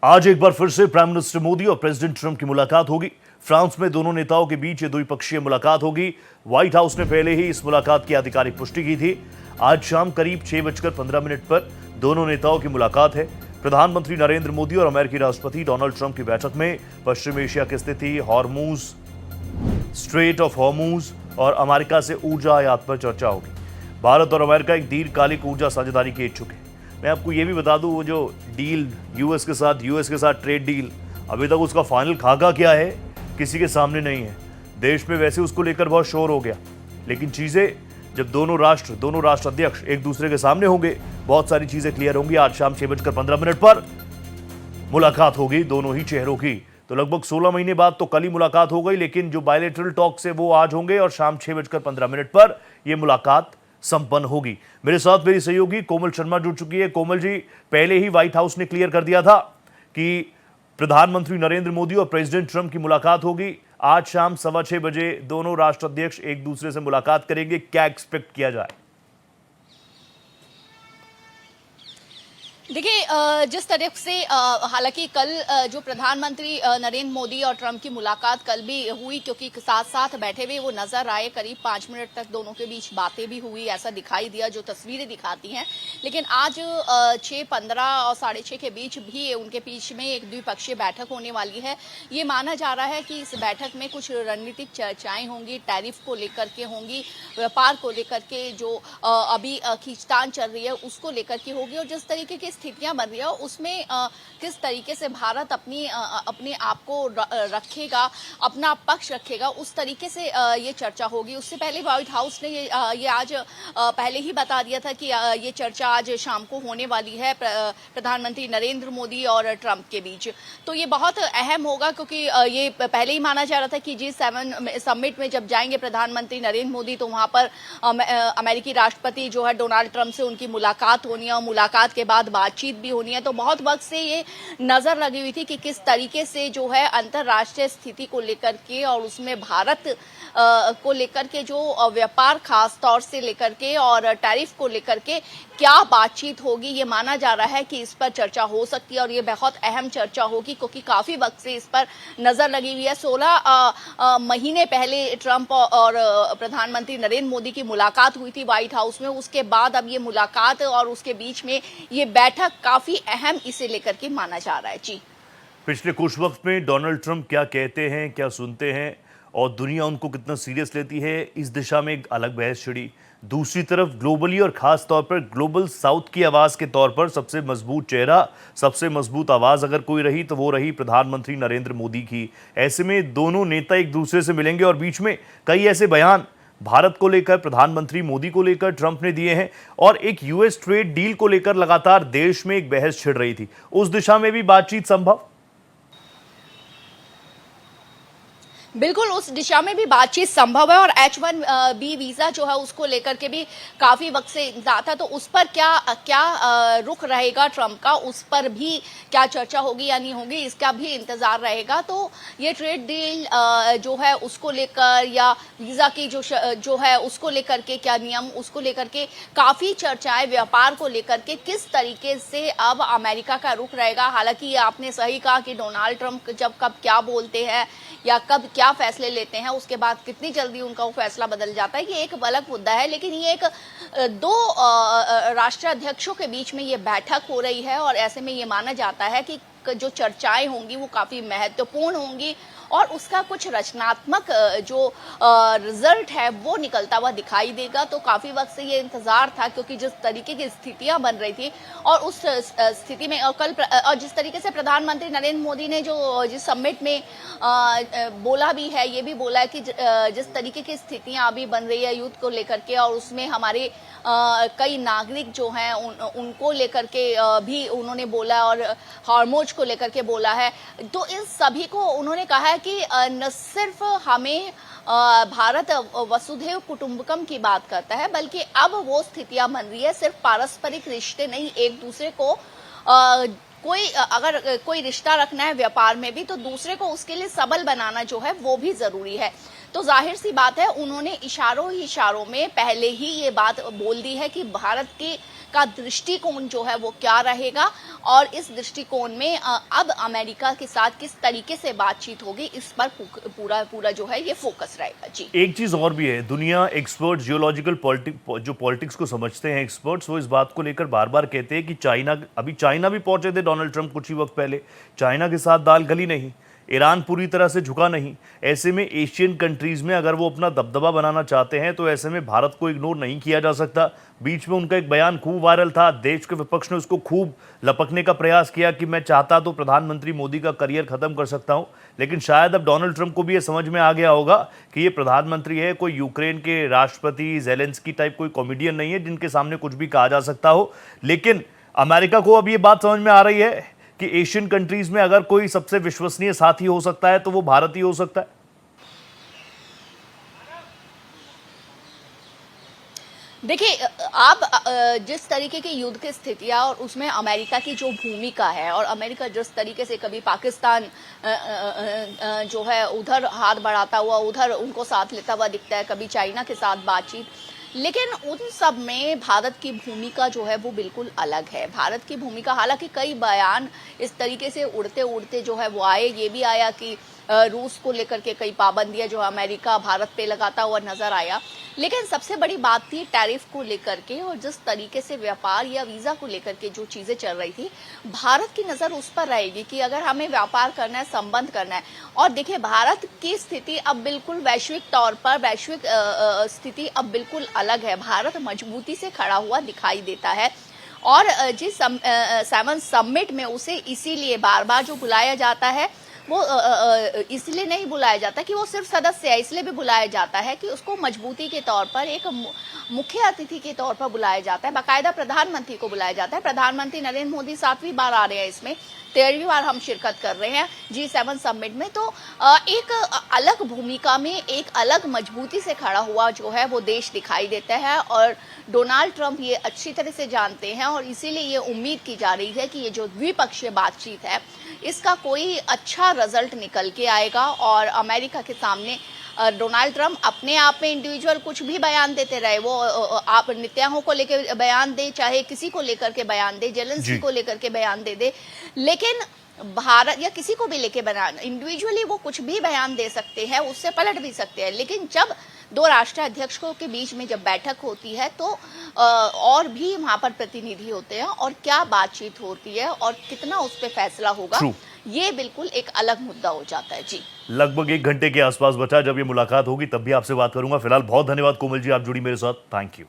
आज एक बार फिर से प्राइम मिनिस्टर मोदी और प्रेसिडेंट ट्रंप की मुलाकात होगी। फ्रांस में दोनों नेताओं के बीच ये द्विपक्षीय मुलाकात होगी। व्हाइट हाउस ने पहले ही इस मुलाकात की आधिकारिक पुष्टि की थी। आज शाम करीब 6:15 पर दोनों नेताओं की मुलाकात है। प्रधानमंत्री नरेंद्र मोदी और अमेरिकी राष्ट्रपति डोनाल्ड ट्रंप की बैठक में पश्चिम एशिया की स्थिति, हॉर्मूज, स्ट्रेट ऑफ हॉर्मूज और अमेरिका से ऊर्जा आयात पर चर्चा होगी। भारत और अमेरिका एक दीर्घकालिक ऊर्जा साझेदारी के इच्छुक है। मैं आपको यह भी बता दूं, वो जो डील यूएस के साथ ट्रेड डील, अभी तक उसका फाइनल खाका क्या है किसी के सामने नहीं है। देश में वैसे उसको लेकर बहुत शोर हो गया, लेकिन चीजें जब दोनों राष्ट्र अध्यक्ष एक दूसरे के सामने होंगे, बहुत सारी चीजें क्लियर होंगी। आज शाम 6:15 पर मुलाकात होगी दोनों ही चेहरों की। तो लगभग 16 महीने बाद तो कल ही मुलाकात हो गई, लेकिन जो बायलैटरल टॉक्स है वो आज होंगे और शाम 6:15 पर यह मुलाकात संपन्न होगी। मेरे साथ मेरी सहयोगी कोमल शर्मा जुड़ चुकी है। कोमल जी, पहले ही व्हाइट हाउस ने क्लियर कर दिया था कि प्रधानमंत्री नरेंद्र मोदी और प्रेसिडेंट ट्रंप की मुलाकात होगी। आज शाम 6:15 बजे दोनों राष्ट्राध्यक्ष एक दूसरे से मुलाकात करेंगे। क्या एक्सपेक्ट किया जाए? देखिए, जिस तरह से हालांकि कल जो प्रधानमंत्री नरेंद्र मोदी और ट्रंप की मुलाकात कल भी हुई, क्योंकि साथ साथ बैठे हुए वो नजर आए। करीब 5 मिनट तक दोनों के बीच बातें भी हुई, ऐसा दिखाई दिया, जो तस्वीरें दिखाती हैं। लेकिन आज 6:15 और 6:30 के बीच भी उनके बीच में एक द्विपक्षीय बैठक होने वाली है। ये माना जा रहा है कि इस बैठक में कुछ रणनीतिक चर्चाएं होंगी, टैरिफ को लेकर के होंगी, व्यापार को लेकर के जो अभी खींचतान चल रही है उसको लेकर के होगी, और जिस तरीके की स्थितियां बन रही है उसमें किस तरीके से भारत अपने आप को रखेगा, अपना पक्ष रखेगा, उस तरीके से ये चर्चा होगी। उससे पहले व्हाइट हाउस ने ये आज पहले ही बता दिया था कि ये चर्चा आज शाम को होने वाली है प्रधानमंत्री नरेंद्र मोदी और ट्रंप के बीच। तो ये बहुत अहम होगा, क्योंकि ये पहले ही माना जा रहा था कि G7 समिट में जब जाएंगे प्रधानमंत्री नरेंद्र मोदी, तो वहां पर अमेरिकी राष्ट्रपति जो है डोनाल्ड ट्रंप से उनकी मुलाकात होनी है और मुलाकात के बाद बातचीत भी होनी है। तो बहुत वक्त से ये नजर लगी हुई थी कि किस तरीके से जो है अंतर्राष्ट्रीय स्थिति को लेकर के और उसमें भारत को लेकर के जो व्यापार खास तौर से लेकर के और टैरिफ को लेकर के क्या बातचीत होगी, ये माना जा रहा है कि इस पर चर्चा हो सकती है और ये बहुत अहम चर्चा होगी, क्योंकि काफी वक्त से इस पर नजर लगी हुई है। 16 महीने पहले ट्रंप और प्रधानमंत्री नरेंद्र मोदी की मुलाकात हुई थी व्हाइट हाउस में। उसके बाद अब ये मुलाकात और उसके बीच में ये बैठक काफी अहम इसे लेकर के माना जा रहा है। जी, पिछले कुछ वक्त में डोनाल्ड ट्रंप क्या कहते हैं, क्या सुनते हैं और दुनिया उनको कितना सीरियस लेती है, इस दिशा में एक अलग बहस छिड़ी। दूसरी तरफ ग्लोबली और खास तौर पर ग्लोबल साउथ की आवाज के तौर पर सबसे मजबूत चेहरा, सबसे मजबूत आवाज अगर कोई रही तो वो रही प्रधानमंत्री नरेंद्र मोदी की। ऐसे में दोनों नेता एक दूसरे से मिलेंगे और बीच में कई ऐसे बयान भारत को लेकर, प्रधानमंत्री मोदी को लेकर ट्रंप ने दिए हैं और एक यूएस ट्रेड डील को लेकर लगातार देश में एक बहस छिड़ रही थी। उस दिशा में भी बातचीत संभव? बिल्कुल, उस दिशा में भी बातचीत संभव है। और H1B वीजा जो है उसको लेकर के भी काफी वक्त से इंतजार था, तो उस पर क्या रुख रहेगा ट्रंप का, उस पर भी क्या चर्चा होगी या नहीं होगी, इसका भी इंतजार रहेगा। तो ये ट्रेड डील जो है उसको लेकर या वीजा की जो है उसको लेकर के क्या नियम, उसको लेकर के काफी चर्चाएं, व्यापार को लेकर के किस तरीके से अब अमेरिका का रुख रहेगा। हालांकि आपने सही कहा कि डोनाल्ड ट्रंप जब कब क्या बोलते हैं या कब क्या फैसले लेते हैं, उसके बाद कितनी जल्दी उनका वो फैसला बदल जाता है, ये एक अलग मुद्दा है। लेकिन ये एक दो राष्ट्राध्यक्षों के बीच में ये बैठक हो रही है और ऐसे में ये माना जाता है कि जो चर्चाएं होंगी वो काफी महत्वपूर्ण होंगी और उसका कुछ रचनात्मक जो रिजल्ट है वो निकलता हुआ दिखाई देगा। तो काफी वक्त से ये इंतजार था, क्योंकि जिस तरीके की स्थितियां बन रही थी और उस स्थिति में और जिस तरीके से प्रधानमंत्री नरेंद्र मोदी ने जो जिस समिट में बोला भी है, ये भी बोला है कि जिस तरीके की स्थितियां अभी बन रही है युद्ध को लेकर के और उसमें हमारे कई नागरिक जो हैं उनको लेकर के भी उन्होंने बोला और हार्मोज को लेकर के बोला है। तो इन सभी को उन्होंने कहा है कि न सिर्फ हमें भारत वसुधैव कुटुंबकम की बात करता है, बल्कि अब वो स्थितियां बन रही है सिर्फ पारस्परिक रिश्ते नहीं, एक दूसरे को अगर कोई रिश्ता रखना है व्यापार में भी, तो दूसरे को उसके लिए सबल बनाना जो है वो भी जरूरी है। तो जाहिर सी बात है उन्होंने इशारों में पहले ही ये बात बोल दी है कि भारत की का दृष्टिकोण जो है वो क्या रहेगा और इस दृष्टिकोण में अब अमेरिका के साथ किस तरीके से बातचीत होगी, इस पर पूरा जो है ये फोकस रहेगा। जी, एक चीज और भी है, दुनिया एक्सपर्ट जियोलॉजिकल जो पॉलिटिक्स को समझते हैं एक्सपर्ट्स, वो इस बात को लेकर बार बार कहते हैं कि चाइना भी पहुंचे थे डोनाल्ड ट्रंप कुछ ही वक्त पहले, चाइना के साथ दाल गली नहीं, ईरान पूरी तरह से झुका नहीं। ऐसे में एशियन कंट्रीज में अगर वो अपना दबदबा बनाना चाहते हैं तो ऐसे में भारत को इग्नोर नहीं किया जा सकता। बीच में उनका एक बयान खूब वायरल था, देश के विपक्ष ने उसको खूब लपकने का प्रयास किया कि मैं चाहता तो प्रधानमंत्री मोदी का करियर खत्म कर सकता हूं, लेकिन शायद अब डोनाल्ड ट्रंप को भी ये समझ में आ गया होगा कि ये प्रधानमंत्री है, कोई यूक्रेन के राष्ट्रपति जेलेंस्की टाइप कोई कॉमेडियन नहीं है जिनके सामने कुछ भी कहा जा सकता हो। लेकिन अमेरिका को अब ये बात समझ में आ रही है कि एशियन कंट्रीज में अगर कोई सबसे विश्वसनीय साथी हो सकता है तो वो भारत ही हो सकता है। देखिए, आप जिस तरीके की युद्ध की स्थितियां और उसमें अमेरिका की जो भूमिका है और अमेरिका जिस तरीके से कभी पाकिस्तान जो है उधर हाथ बढ़ाता हुआ उधर उनको साथ लेता हुआ दिखता है, कभी चाइना के साथ बातचीत, लेकिन उन सब में भारत की भूमिका जो है वो बिल्कुल अलग है। भारत की भूमिका, हालांकि कई बयान इस तरीके से उड़ते उड़ते जो है वो आए, ये भी आया कि रूस को लेकर के कई पाबंदियां जो अमेरिका भारत पे लगाता हुआ नजर आया, लेकिन सबसे बड़ी बात थी टैरिफ को लेकर के और जिस तरीके से व्यापार या वीजा को लेकर के जो चीजें चल रही थी, भारत की नजर उस पर रहेगी कि अगर हमें व्यापार करना है, संबंध करना है। और देखिए, भारत की स्थिति अब बिल्कुल वैश्विक तौर पर वैश्विक स्थिति अब बिल्कुल अलग है। भारत मजबूती से खड़ा हुआ दिखाई देता है और जिस 7 समिट में उसे इसीलिए बार बार जो बुलाया जाता है वो इसलिए नहीं बुलाया जाता कि वो सिर्फ सदस्य है, इसलिए भी बुलाया जाता है कि उसको मजबूती के तौर पर एक मुख्य अतिथि के तौर पर बुलाया जाता है। बाकायदा प्रधानमंत्री को बुलाया जाता है। प्रधानमंत्री नरेंद्र मोदी 7वीं बार आ रहे हैं, इसमें 13वीं बार हम शिरकत कर रहे हैं G7 समिट में। तो एक अलग भूमिका में एक अलग मजबूती से खड़ा हुआ जो है वो देश दिखाई देता है और डोनाल्ड ट्रंप ये अच्छी तरह से जानते हैं और इसीलिए ये उम्मीद की जा रही है कि ये जो द्विपक्षीय बातचीत है इसका कोई अच्छा रिजल्ट निकल के आएगा और अमेरिका के सामने डोनाल्ड ट्रंप अपने आप में इंडिविजुअल कुछ भी बयान देते रहे, वो आप नेतन्याहू को लेकर बयान दे, चाहे किसी को लेकर के बयान दे, जेलेंस्की को लेकर के बयान दे, लेकिन भारत या किसी को भी लेके बयान इंडिविजुअली वो कुछ भी बयान दे सकते हैं, उससे पलट भी सकते हैं। लेकिन जब दो राष्ट्राध्यक्षों के बीच में जब बैठक होती है तो और भी वहां पर प्रतिनिधि होते हैं और क्या बातचीत होती है और कितना उस पर फैसला होगा, ये बिल्कुल एक अलग मुद्दा हो जाता है। जी, लगभग 1 घंटे के आसपास बचा, जब ये मुलाकात होगी तब भी आपसे बात करूंगा। फिलहाल बहुत धन्यवाद कोमल जी, आप जुड़ी मेरे साथ। Thank you.